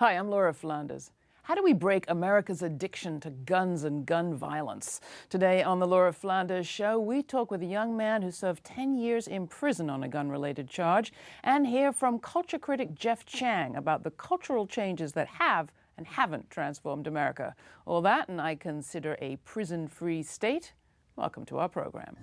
Hi, I'm Laura Flanders. How do we break America's addiction to guns and gun violence? Today on the Laura Flanders Show, we talk with a young man who served 10 years in prison on a gun-related charge and hear from culture critic Jeff Chang about the cultural changes that have and haven't transformed America. All that, and I consider a prison-free state. Welcome to our program.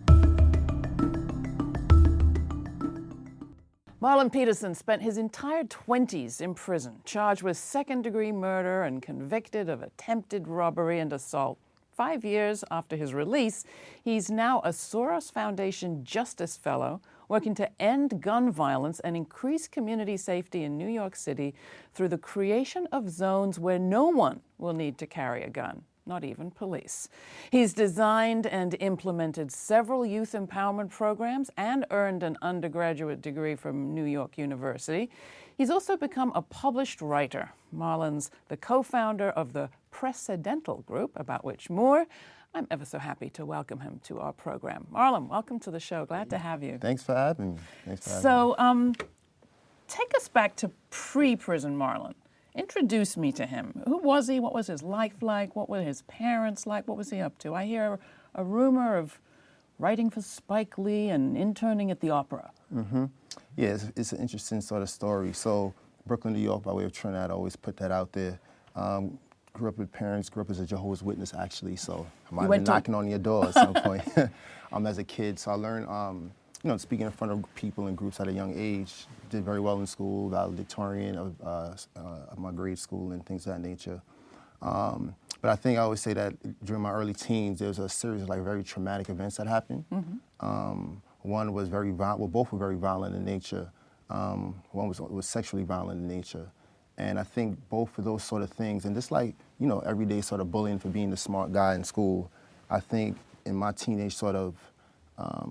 Marlon Peterson spent his entire 20s in prison, charged with second-degree murder and convicted of attempted robbery and assault. 5 years after his release, he's now a Soros Foundation Justice Fellow, working to end gun violence and increase community safety in New York City through the creation of zones where no one will need to carry a gun, not even police. He's designed and implemented several youth empowerment programs and earned an undergraduate degree from New York University. He's also become a published writer. Marlon's the co-founder of the Precedental Group, about which more. I'm ever so happy to welcome him to our program. Marlon, welcome to the show. Glad to have you. Thanks for having me. Take us back to pre-prison Marlon. Introduce me to him. Who was he? What was his life like? What were his parents like? What was he up to? I hear a rumor of writing for Spike Lee and interning at the opera. Mm-hmm. Yeah, it's an interesting sort of story. So Brooklyn, New York, by way of Trinidad, I always put that out there. Grew up with parents, grew up as a Jehovah's Witness, actually, so I might have been knocking on your door at some point as a kid. So I learned, speaking in front of people and groups at a young age. Did very well in school, valedictorian of my grade school and things of that nature. But I think I always say that during my early teens, there was a series of very traumatic events that happened. Mm-hmm. One was very violent, well, both were very violent in nature. One was sexually violent in nature. And I think both of those sort of things, and just everyday sort of bullying for being the smart guy in school, I think in my teenage sort of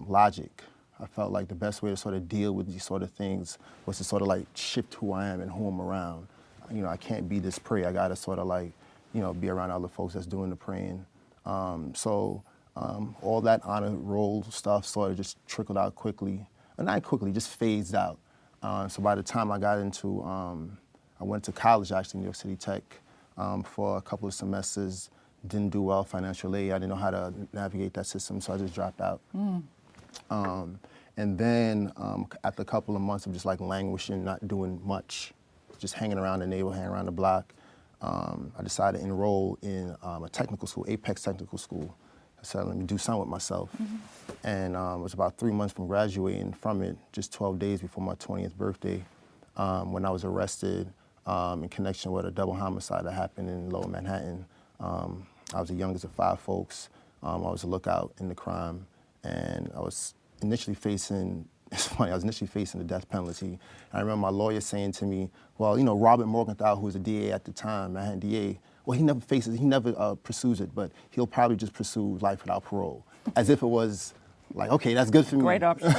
logic, I felt like the best way to sort of deal with these sort of things was to sort of shift who I am and who I'm around. I can't be this prey. I gotta sort of be around other folks that's doing the praying. All that honor roll stuff sort of just trickled out quickly. Not quickly, just phased out. So by the time I got into, I went to college actually, New York City Tech, for a couple of semesters. Didn't do well, financial aid. I didn't know how to navigate that system, so I just dropped out. Mm. And then after a couple of months of just languishing, not doing much, just hanging around the neighborhood, hanging around the block, I decided to enroll in a technical school, Apex Technical School. I said, let me do something with myself. Mm-hmm. And it was about 3 months from graduating from it, just 12 days before my 20th birthday, when I was arrested in connection with a double homicide that happened in Lower Manhattan. I was the youngest of 5 folks. I was a lookout in the crime. And I was initially facing, it's funny, I was initially facing the death penalty. And I remember my lawyer saying to me, well, Robert Morgenthau, who was a DA at the time, Manhattan DA, well, he never pursues it, but he'll probably just pursue life without parole. As if it was okay, that's good for me. Great option.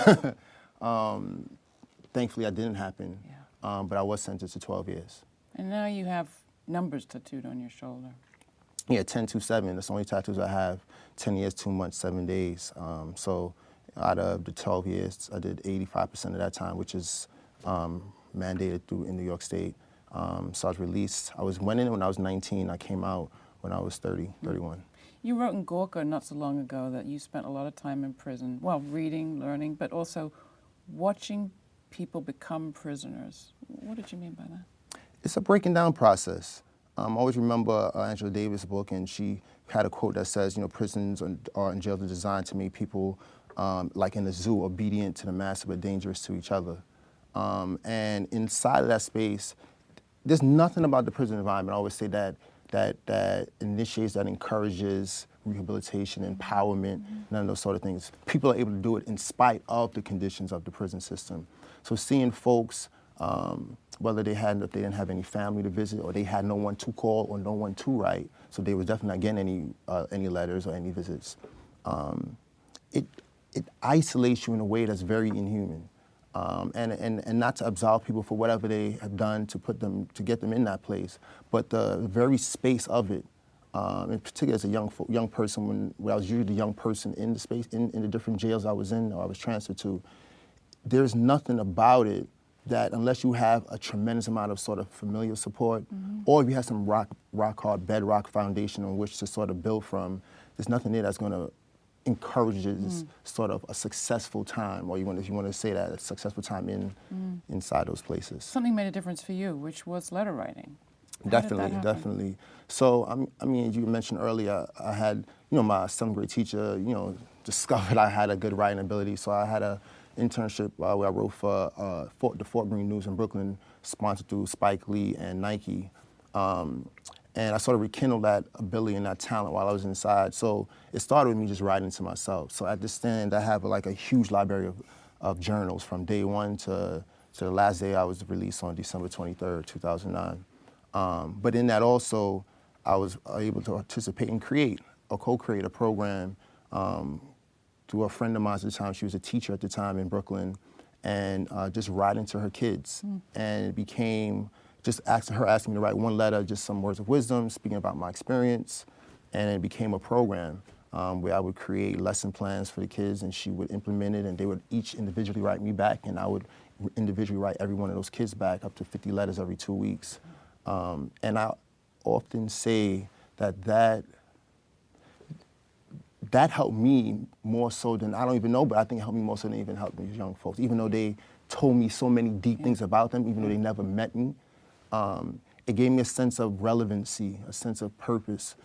Thankfully, that didn't happen, yeah. But I was sentenced to 12 years. And now you have numbers tattooed on your shoulder. Yeah, 10-2-7. That's the only tattoos I have. 10 years, 2 months, 7 days. So out of the 12 years, I did 85% of that time, which is mandated in New York State. So I was released. Went in when I was 19. I came out when I was 30, 31. You wrote in Gorka not so long ago that you spent a lot of time in prison, well, reading, learning, but also watching people become prisoners. What did you mean by that? It's a breaking down process. I always remember Angela Davis' book, and she had a quote that says, prisons and jails are designed to make people, like in the zoo, obedient to the master but dangerous to each other. And inside of that space, there's nothing about the prison environment. I always say that initiates, that encourages rehabilitation, empowerment, none of those sort of things. People are able to do it in spite of the conditions of the prison system. So seeing folks, whether if they didn't have any family to visit, or they had no one to call or no one to write, so they was definitely not getting any letters or any visits. It isolates you in a way that's very inhuman, and not to absolve people for whatever they have done to get them in that place, but the very space of it. In particular, as a young person, when I was usually the young person in the space in the different jails I was in or I was transferred to, there's nothing about it that unless you have a tremendous amount of sort of familial support, or if you have some rock hard bedrock foundation on which to sort of build from, there's nothing there that's going to encourage sort of a successful time, or if you want to say that, a successful time inside those places. Something made a difference for you, which was letter writing. Definitely. So, I mean, as you mentioned earlier, I had, my 7th grade teacher, discovered I had a good writing ability. So I had a internship where I wrote for the Fort Greene News in Brooklyn, sponsored through Spike Lee and Nike. And I sort of rekindled that ability and that talent while I was inside. So it started with me just writing to myself. So at this stand, I have like a huge library of journals from day one to the last day I was released on December 23rd, 2009. But in that also, I was able to participate and co-create a program through a friend of mine at the time. She was a teacher at the time in Brooklyn, and just writing to her kids. And it became just asking me to write one letter, just some words of wisdom, speaking about my experience. And it became a program where I would create lesson plans for the kids, and she would implement it, and they would each individually write me back, and I would individually write every one of those kids back, up to 50 letters every 2 weeks. And I often say that helped me more so than, I don't even know, but I think it helped me more so than even helped these young folks. Even though they told me so many deep things about them, even though they never met me, it gave me a sense of relevancy, a sense of purpose,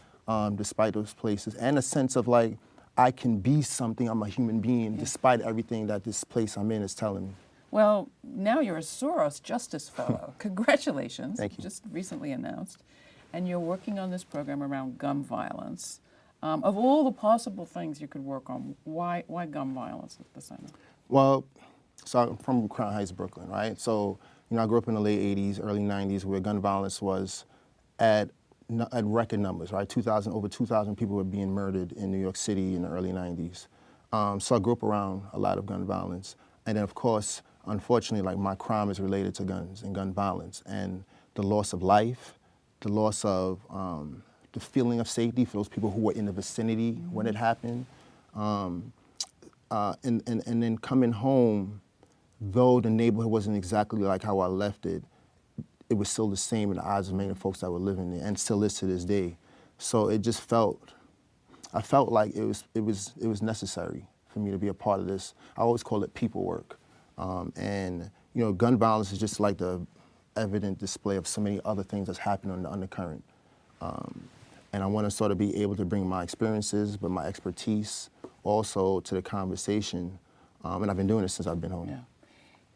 despite those places, and a sense of like, I can be something, I'm a human being, despite everything that this place I'm in is telling me. Well, now you're a Soros Justice Fellow. Congratulations. Thank you. Just recently announced. And you're working on this program around gun violence. Of all the possible things you could work on, why gun violence at the center? Well, so I'm from Crown Heights, Brooklyn, right? So, I grew up in the late 80s, early 90s, where gun violence was at record numbers, right? Over 2,000 people were being murdered in New York City in the early 90s. So I grew up around a lot of gun violence. And then, of course, unfortunately, like, my crime is related to guns and gun violence, and the loss of life, the loss of the feeling of safety for those people who were in the vicinity when it happened, and then coming home, though the neighborhood wasn't exactly like how I left it, it was still the same in the eyes of many folks that were living there, and still is to this day. So it just I felt like it was necessary for me to be a part of this. I always call it people work. And gun violence is just like the evident display of so many other things that's happening on the undercurrent. And I want to sort of be able to bring my experiences, but my expertise also to the conversation. And I've been doing it since I've been home. Yeah.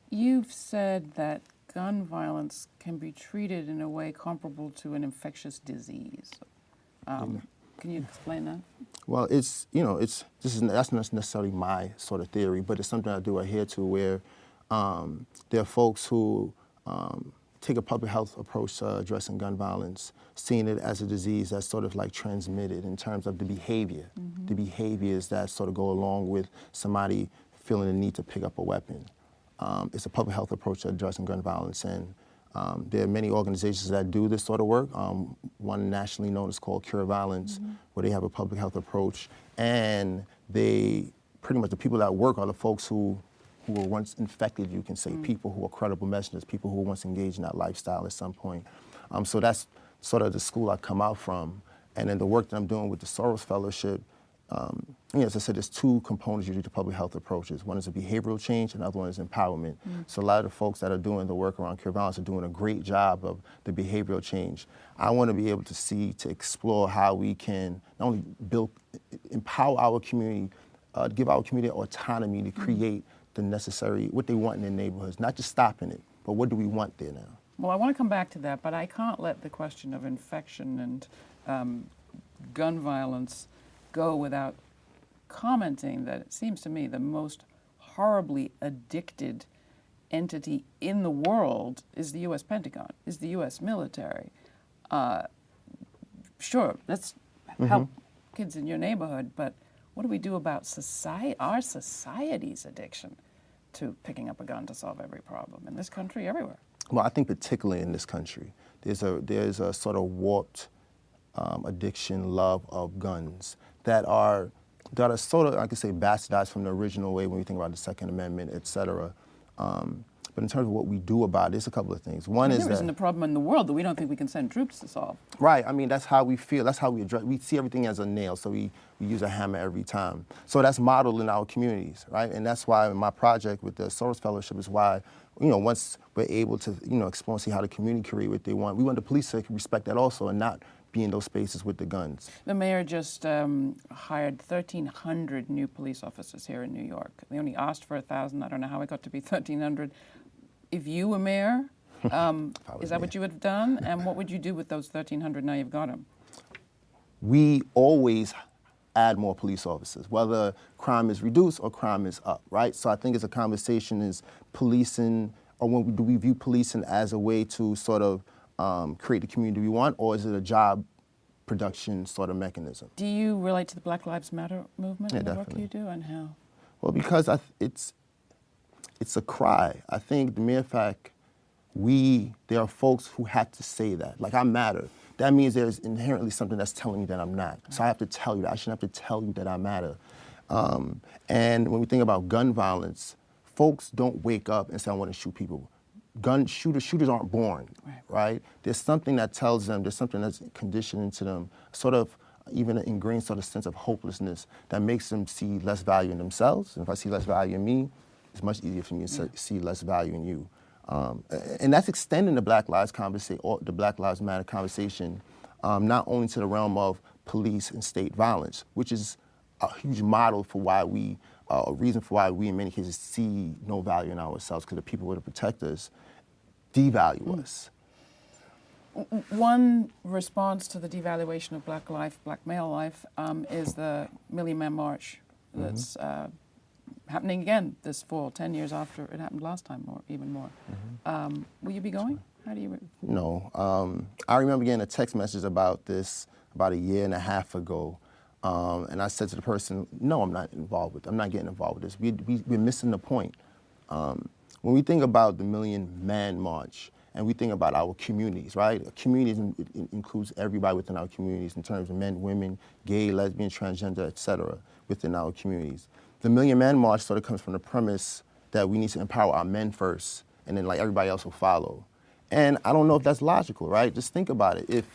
You've said that gun violence can be treated in a way comparable to an infectious disease. Can you explain that? Well, that's not necessarily my sort of theory, but it's something I do adhere to, where there are folks who take a public health approach to addressing gun violence, seeing it as a disease that's sort of like transmitted in terms of the behavior, the behaviors that sort of go along with somebody feeling the need to pick up a weapon. It's a public health approach to addressing gun violence, and there are many organizations that do this sort of work. One nationally known is called Cure Violence, where they have a public health approach, and they pretty much, the people that work are the folks who were once infected, you can say, people who are credible messengers, people who were once engaged in that lifestyle at some point. So that's sort of the school I come out from. And then the work that I'm doing with the Soros Fellowship, as I said, there's two components usually to public health approaches. One is a behavioral change, and the other one is empowerment. So a lot of the folks that are doing the work around Cure Violence are doing a great job of the behavioral change. I want to be able to explore how we can not only empower our community, give our community autonomy to create the necessary, what they want in their neighborhoods, not just stopping it, but what do we want there now? Well, I want to come back to that, but I can't let the question of infection and gun violence go without commenting that it seems to me the most horribly addicted entity in the world is the U.S. Pentagon, is the U.S. military. Sure, let's help kids in your neighborhood, but what do we do about our society's addiction to picking up a gun to solve every problem in this country, everywhere? Well, I think particularly in this country, there's a sort of warped addiction, love of guns that are sort of, I could say, bastardized from the original way when we think about the Second Amendment, et cetera. But in terms of what we do about it, there's a couple of things. One is there isn't a problem in the world that we don't think we can send troops to solve. Right. I mean, that's how we feel. That's how we address. We see everything as a nail, so we use a hammer every time. So that's modeled in our communities, right? And that's why my project with the Soros Fellowship is why, once we're able to, explore and see how the community create what they want, we want the police to respect that also and not be in those spaces with the guns. The mayor just hired 1,300 new police officers here in New York. They only asked for 1,000. I don't know how it got to be 1,300. If you were mayor, is that what you would have done? And what would you do with those 1,300 now you've got them? We always add more police officers, whether crime is reduced or crime is up, right? So I think it's a conversation is policing, or do we view policing as a way to sort of create the community we want, or is it a job production sort of mechanism? Do you relate to the Black Lives Matter movement in the definitely. work you do, and how? Well, because it's a cry. I think the mere fact there are folks who had to say that. Like, I matter. That means there's inherently something that's telling me that I'm not. So I have to tell you that. I shouldn't have to tell you that I matter. And when we think about gun violence, folks don't wake up and say, I want to shoot people. Shooters aren't born, right? There's something that tells them, there's something that's conditioned into them, sort of even an ingrained sort of sense of hopelessness that makes them see less value in themselves. And if I see less value in me, it's much easier for me to see less value in you. And that's extending the Black Lives conversation, or the Black Lives Matter conversation, not only to the realm of police and state violence, which is a huge model for why a reason for why we in many cases see no value in ourselves, because the people who are to protect us devalue us. One response to the devaluation of black life, black male life, is the Million Man March that's happening again this fall, 10 years after it happened last time, or even more. Will you be going? How do you? No. I remember getting a text message about this about a year and a half ago. And I said to the person, no, I'm not getting involved with this. We're missing the point. When we think about the Million Man March, and we think about our communities, right? Communities includes everybody within our communities in terms of men, women, gay, lesbian, transgender, et cetera, within our communities. The Million Man March sort of comes from the premise that we need to empower our men first, and then like everybody else will follow. And I don't know if that's logical, right? Just think about it.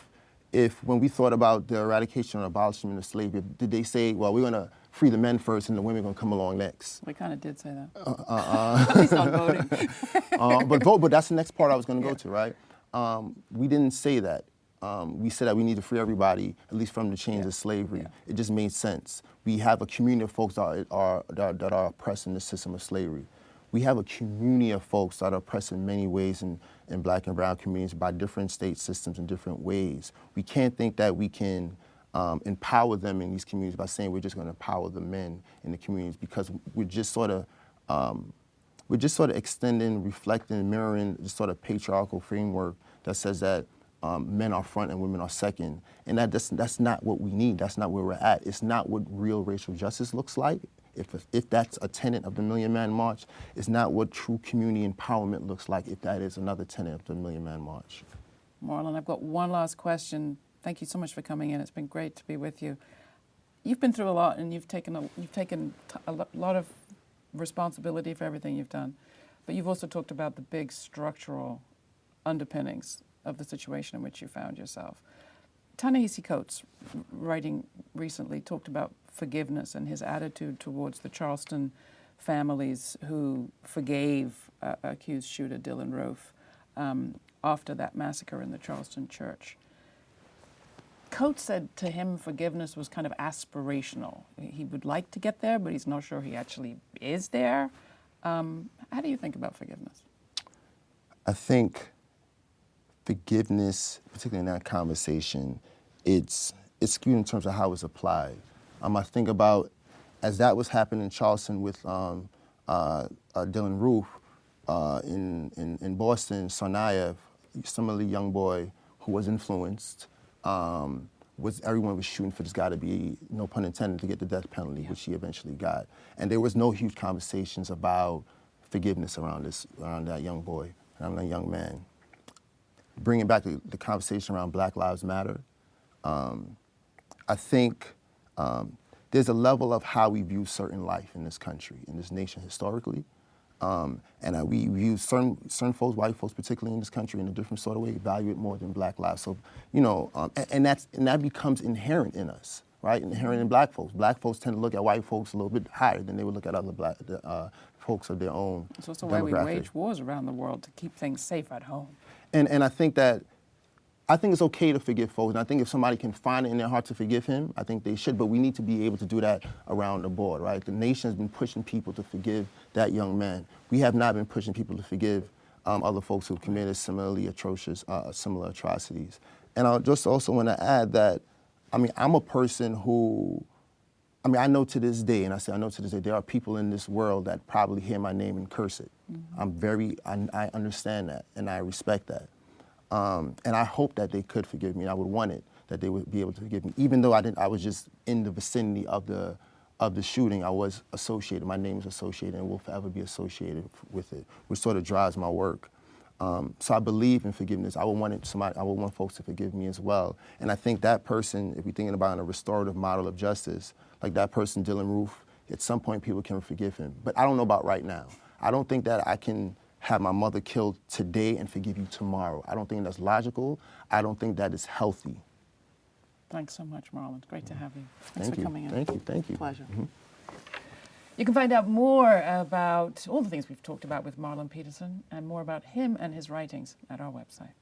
If when we thought about the eradication or abolishment of slavery, did they say, well, we're going to free the men first and the women are going to come along next? We kind of did say that. At least on voting. But that's the next part I was going to go to, right? We didn't say that. We said that we need to free everybody, at least from the chains of slavery. It just made sense. We have a community of folks that are oppressed in the system of slavery. We have a community of folks that are oppressed in many ways in black and brown communities by different state systems in different ways. We can't think that we can empower them in these communities by saying we're just going to empower the men in the communities, because we're just sort of extending, reflecting, mirroring this sort of patriarchal framework that says that men are front and women are second. And that's not what we need. That's not where we're at. It's not what real racial justice looks like. If that's a tenet of the Million Man March, it's not what true community empowerment looks like if that is another tenet of the Million Man March. Marlon, I've got one last question. Thank you so much for coming in. It's been great to be with you. You've been through a lot, and you've taken a lot of responsibility for everything you've done. But you've also talked about the big structural underpinnings of the situation in which you found yourself. Ta-Nehisi Coates, writing recently, talked about forgiveness and his attitude towards the Charleston families who forgave accused shooter Dylan Roof after that massacre in the Charleston church. Coates said to him forgiveness was kind of aspirational. He would like to get there, but he's not sure he actually is there. How do you think about forgiveness? I think forgiveness, particularly in that conversation, it's skewed in terms of how it's applied. I think about, as that was happening in Charleston with Dylan Roof, in Boston, Tsarnaev, similarly young boy who was influenced, everyone was shooting for this guy to be, no pun intended, to get the death penalty, which he eventually got. And there was no huge conversations about forgiveness around that young boy, around that young man. Bringing back the conversation around Black Lives Matter, I think there's a level of how we view certain life in this country, in this nation historically, We view certain folks, white folks particularly in this country, in a different sort of way, value it more than black lives. So, and that becomes inherent in us, right? Inherent in black folks. Black folks tend to look at white folks a little bit higher than they would look at other black folks of their own It's also why we wage wars around the world, to keep things safe at home. And I think it's okay to forgive folks. And I think if somebody can find it in their heart to forgive him, I think they should. But we need to be able to do that around the board, right? The nation has been pushing people to forgive that young man. We have not been pushing people to forgive other folks who've committed similarly atrocious, similar atrocities. And I just also want to add that, I'm a person who, I know to this day, and I know to this day, there are people in this world that probably hear my name and curse it. Mm-hmm. I understand that, and I respect that. And I hope that they could forgive me. I would want it, that they would be able to forgive me. Even though I was just in the vicinity of the shooting, I was associated, my name is associated and will forever be associated with it, which sort of drives my work. So I believe in forgiveness. I would want folks to forgive me as well. And I think that person, if we're thinking about a restorative model of justice, like that person, Dylan Roof, at some point people can forgive him. But I don't know about right now. I don't think that I can have my mother killed today and forgive you tomorrow. I don't think that's logical. I don't think that is healthy. Thanks so much, Marlon. It's great to have you. Thanks for coming in. Thank you. Pleasure. Mm-hmm. You can find out more about all the things we've talked about with Marlon Peterson and more about him and his writings at our website.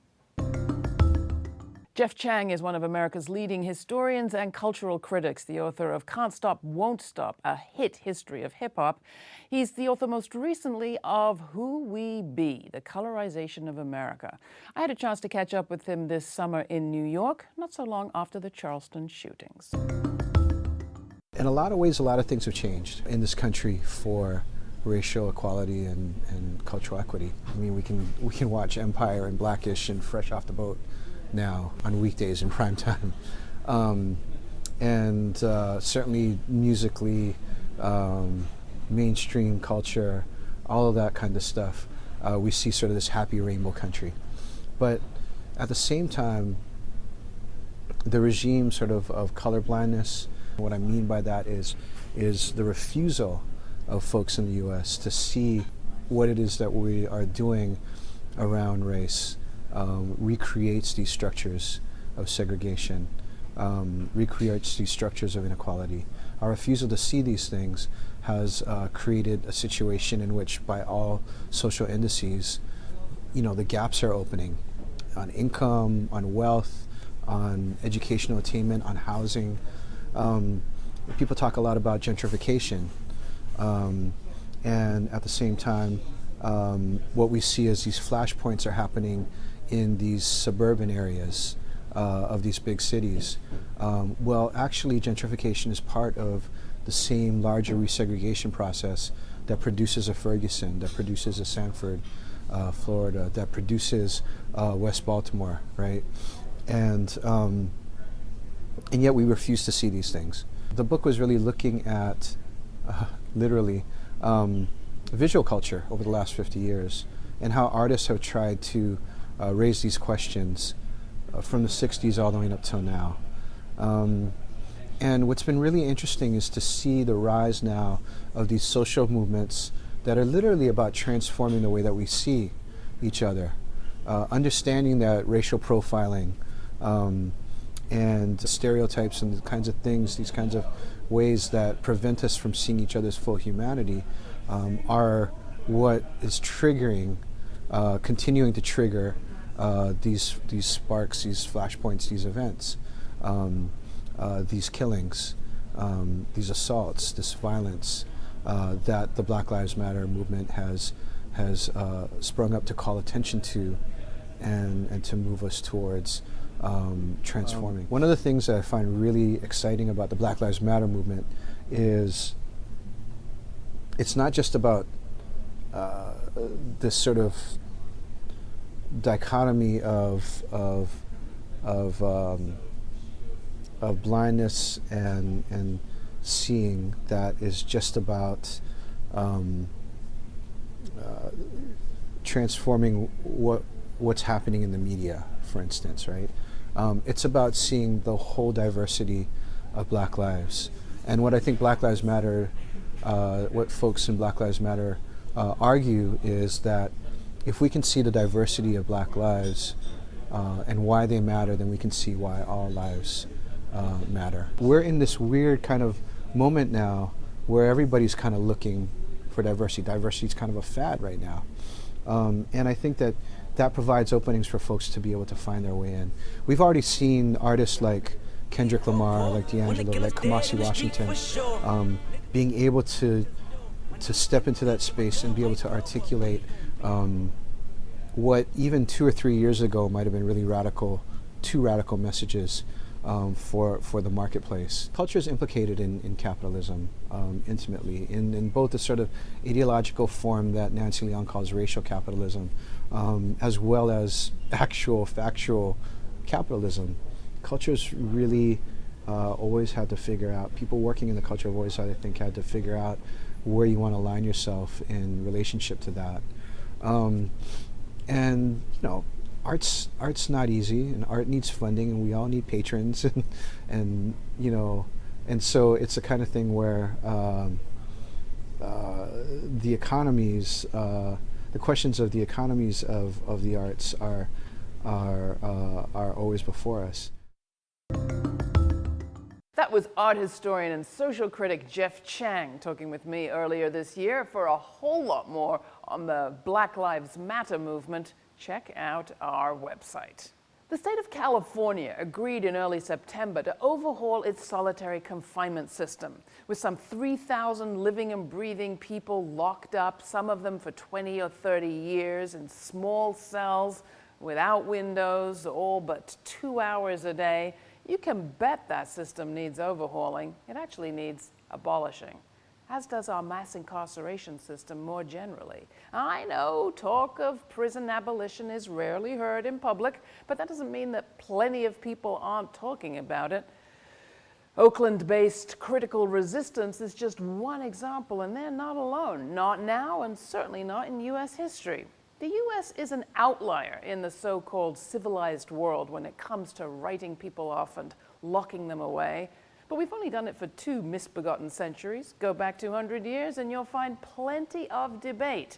Jeff Chang is one of America's leading historians and cultural critics, the author of Can't Stop, Won't Stop, a hit history of hip-hop. He's the author most recently of Who We Be, the Colorization of America. I had a chance to catch up with him this summer in New York, not so long after the Charleston shootings. In a lot of ways, a lot of things have changed in this country for racial equality and cultural equity. We can watch Empire and Blackish and Fresh Off the Boat now on weekdays in prime time. Certainly musically, mainstream culture, all of that kind of stuff, we see sort of this happy rainbow country. But at the same time, the regime sort of colorblindness, what I mean by that is the refusal of folks in the U.S. to see what it is that we are doing around race, recreates these structures of segregation, recreates these structures of inequality. Our refusal to see these things has created a situation in which, by all social indices, the gaps are opening on income, on wealth, on educational attainment, on housing. People talk a lot about gentrification, and at the same time, what we see as these flashpoints are happening in these suburban areas of these big cities. Well, actually, gentrification is part of the same larger resegregation process that produces a Ferguson, that produces a Sanford, Florida, that produces West Baltimore, right? And yet we refuse to see these things. The book was really looking at, literally, visual culture over the last 50 years and how artists have tried to raise these questions from the 60s all the way up till now. And what's been really interesting is to see the rise now of these social movements that are literally about transforming the way that we see each other, understanding that racial profiling and stereotypes and the kinds of things, these kinds of ways that prevent us from seeing each other's full humanity are what is triggering, continuing to trigger these sparks, these flashpoints, these events, these killings, these assaults, this violence that the Black Lives Matter movement has sprung up to call attention to and to move us towards transforming. One of the things that I find really exciting about the Black Lives Matter movement is it's not just about this sort of dichotomy of blindness and seeing that is just about transforming what's happening in the media, for instance, right? It's about seeing the whole diversity of Black lives. And what I think Black Lives Matter, what folks in Black Lives Matter argue is that if we can see the diversity of Black lives and why they matter, then we can see why all lives matter. We're in this weird kind of moment now where everybody's kind of looking for diversity. Diversity is kind of a fad right now. And I think that that provides openings for folks to be able to find their way in. We've already seen artists like Kendrick Lamar, like D'Angelo, like Kamasi Washington, being able to step into that space and be able to articulate what even 2 or 3 years ago might have been really radical, too radical messages for the marketplace. Culture is implicated in capitalism intimately, in both the sort of ideological form that Nancy Leon calls racial capitalism, as well as actual, factual capitalism. Culture's really always had to figure out, people working in the culture have always, I think, had to figure out where you want to align yourself in relationship to that. And, you know, art's not easy, and art needs funding, and we all need patrons, and you know, and so it's the kind of thing where the economies, the questions of the economies of the arts are always before us. That was art historian and social critic Jeff Chang talking with me earlier this year. For a whole lot more on the Black Lives Matter movement, check out our website. The state of California agreed in early September to overhaul its solitary confinement system, with some 3,000 living and breathing people locked up, some of them for 20 or 30 years in small cells without windows, all but 2 hours a day. You can bet that system needs overhauling. It actually needs abolishing, as does our mass incarceration system more generally. I know talk of prison abolition is rarely heard in public, but that doesn't mean that plenty of people aren't talking about it. Oakland-based Critical Resistance is just one example, and they're not alone. Not now, and certainly not in U.S. history. The U.S. is an outlier in the so-called civilized world when it comes to writing people off and locking them away. But we've only done it for 2 misbegotten centuries. Go back 200 years and you'll find plenty of debate.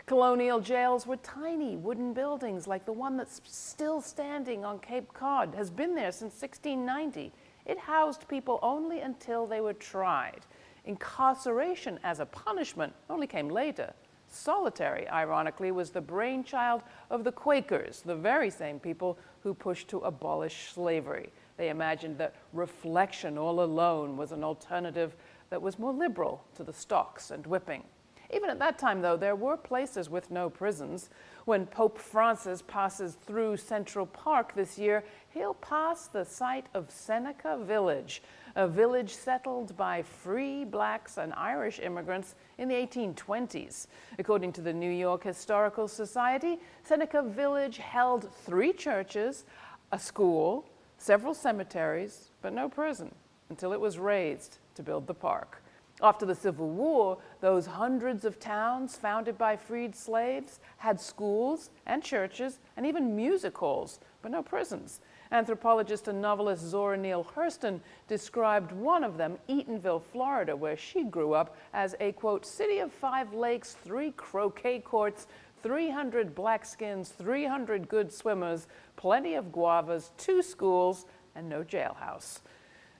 Colonial jails were tiny wooden buildings like the one that's still standing on Cape Cod, has been there since 1690. It housed people only until they were tried. Incarceration as a punishment only came later. Solitary, ironically, was the brainchild of the Quakers, the very same people who pushed to abolish slavery. They imagined that reflection all alone was an alternative that was more liberal to the stocks and whipping. Even at that time, though, there were places with no prisons. When Pope Francis passes through Central Park this year, he'll pass the site of Seneca Village, a village settled by free blacks and Irish immigrants in the 1820s. According to the New York Historical Society, Seneca Village held 3 churches, a school, several cemeteries, but no prison, until it was razed to build the park. After the Civil War, those hundreds of towns founded by freed slaves had schools and churches and even music halls, but no prisons. Anthropologist and novelist Zora Neale Hurston described one of them, Eatonville, Florida, where she grew up, as a, quote, city of 5 lakes, 3 croquet courts, 300 blackskins, 300 good swimmers, plenty of guavas, 2 schools, and no jailhouse.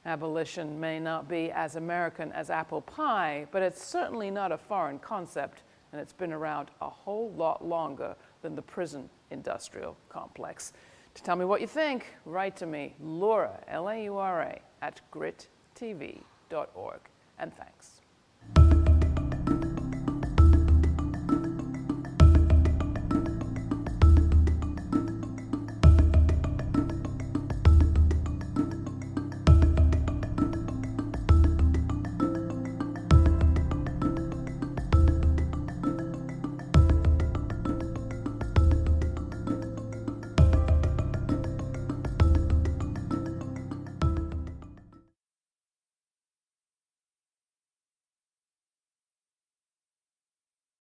Abolition may not be as American as apple pie, but it's certainly not a foreign concept, and it's been around a whole lot longer than the prison industrial complex. To tell me what you think, write to me, Laura, Laura, @grittv.org. And thanks.